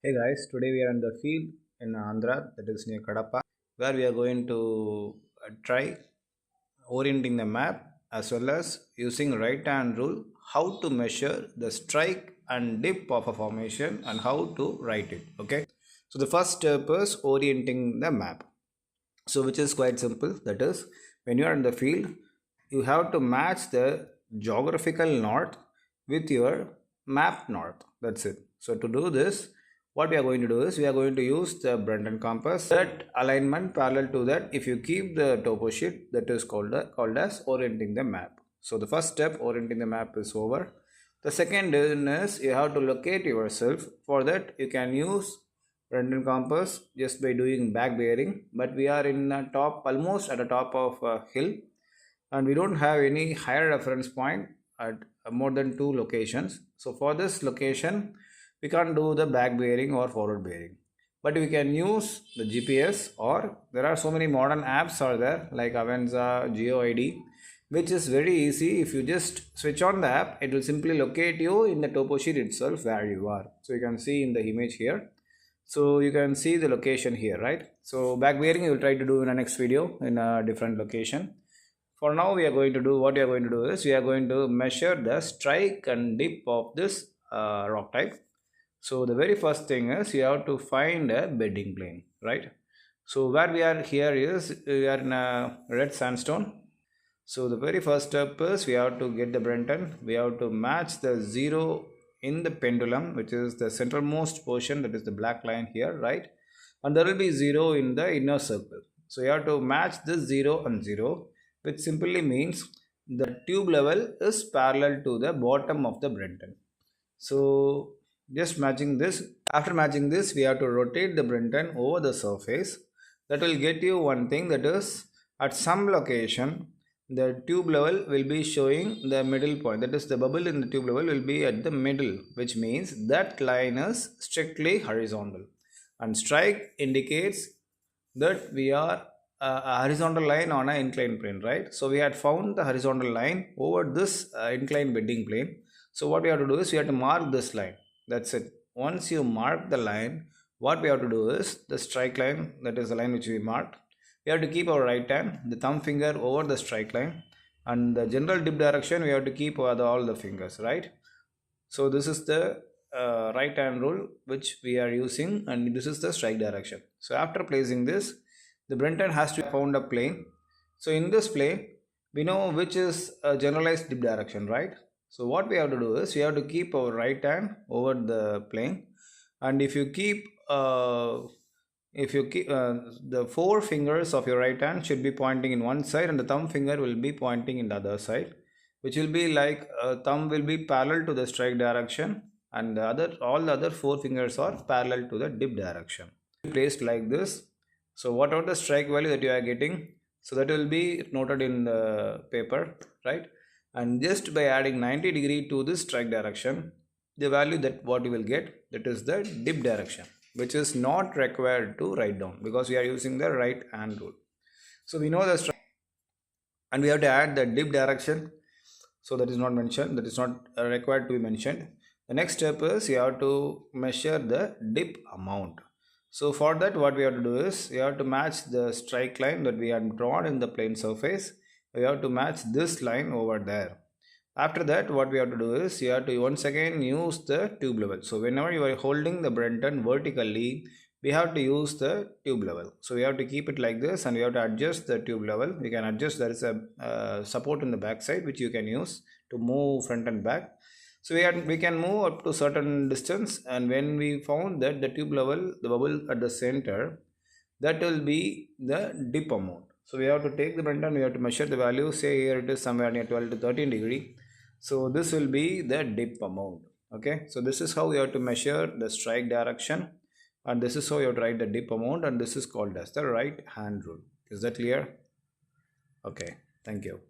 Hey guys, today we are in the field in Andhra, that is near Kadapa, where we are going to try orienting the map as well as using right hand rule how to measure the strike and dip of a formation and how to write it. Okay, so the first step is orienting the map. So, which is quite simple, that is, when you are in the field, you have to match the geographical north with your map north. That's it. So, to do this, what we are going to do is we are going to use the Brunton compass. That alignment parallel to that, if you keep the topo sheet, that is called as orienting the map. So, the first step, orienting the map, is over. The second is you have to locate yourself. For that, you can use Brunton compass just by doing back bearing, but we are in a top, almost at the top of a hill, and we don't have any higher reference point at more than two locations. So for this location we can't do the back bearing or forward bearing, but we can use the GPS, or there are so many modern apps are there like Avenza, GeoID, which is very easy. If you just switch on the app, it will simply locate you in the topo sheet itself where you are. So you can see in the image here, so you can see the location here, right? So back bearing you will try to do in the next video in a different location. For now we are going to do, what we are going to do is we are going to measure the strike and dip of this rock type. So the very first thing is you have to find a bedding plane, right? So where we are here is we are in a red sandstone. So the very first step is we have to get the Brunton. We have to match the zero in the pendulum, which is the centralmost portion, that is the black line here, right? And there will be zero in the inner circle. So you have to match this 0 and 0, which simply means the tube level is parallel to the bottom of the Brunton. So just matching this. After matching this, we have to rotate the Brunton over the surface. That will get you one thing, that is at some location the tube level will be showing the middle point, that is the bubble in the tube level will be at the middle, which means that line is strictly horizontal, and strike indicates that we are a horizontal line on an inclined plane, right? So we had found the horizontal line over this inclined bedding plane. So what we have to do is we have to mark this line. That's it. Once you mark the line, what we have to do is the strike line, that is the line which we marked, we have to keep our right hand, the thumb finger over the strike line, and the general dip direction we have to keep over all the fingers, right? So this is the right hand rule which we are using, and this is the strike direction. So after placing this, the Brunton has to found a plane. So in this plane, we know which is a generalized dip direction, right? So what we have to do is we have to keep our right hand over the plane, and if you keep the four fingers of your right hand should be pointing in one side, and the thumb finger will be pointing in the other side, which will be like thumb will be parallel to the strike direction, and the other, all the other four fingers are parallel to the dip direction, placed like this. So whatever the strike value that you are getting, so that will be noted in the paper, right? And just by adding 90° to this strike direction, the value that what you will get, that is the dip direction, which is not required to write down because we are using the right hand rule. So we know the strike, and we have to add the dip direction. So that is not mentioned, that is not required to be mentioned. The next step is you have to measure the dip amount. So for that, what we have to do is we have to match the strike line that we have drawn in the plane surface. We have to match this line over there. After that, what we have to do is you have to once again use the tube level. So whenever you are holding the Brunton vertically, we have to use the tube level. So we have to keep it like this, and we have to adjust the tube level. We can adjust, there is a support in the back side which you can use to move front and back. So we can move up to certain distance, and when we found that the tube level, the bubble at the center, that will be the dip amount. So we have to take the Brunton, we have to measure the value, say here it is somewhere near 12 to 13°. So this will be the dip amount. Okay, so this is how we have to measure the strike direction, and this is how you have to write the dip amount, and this is called as the right hand rule. Is that clear? Okay, thank you.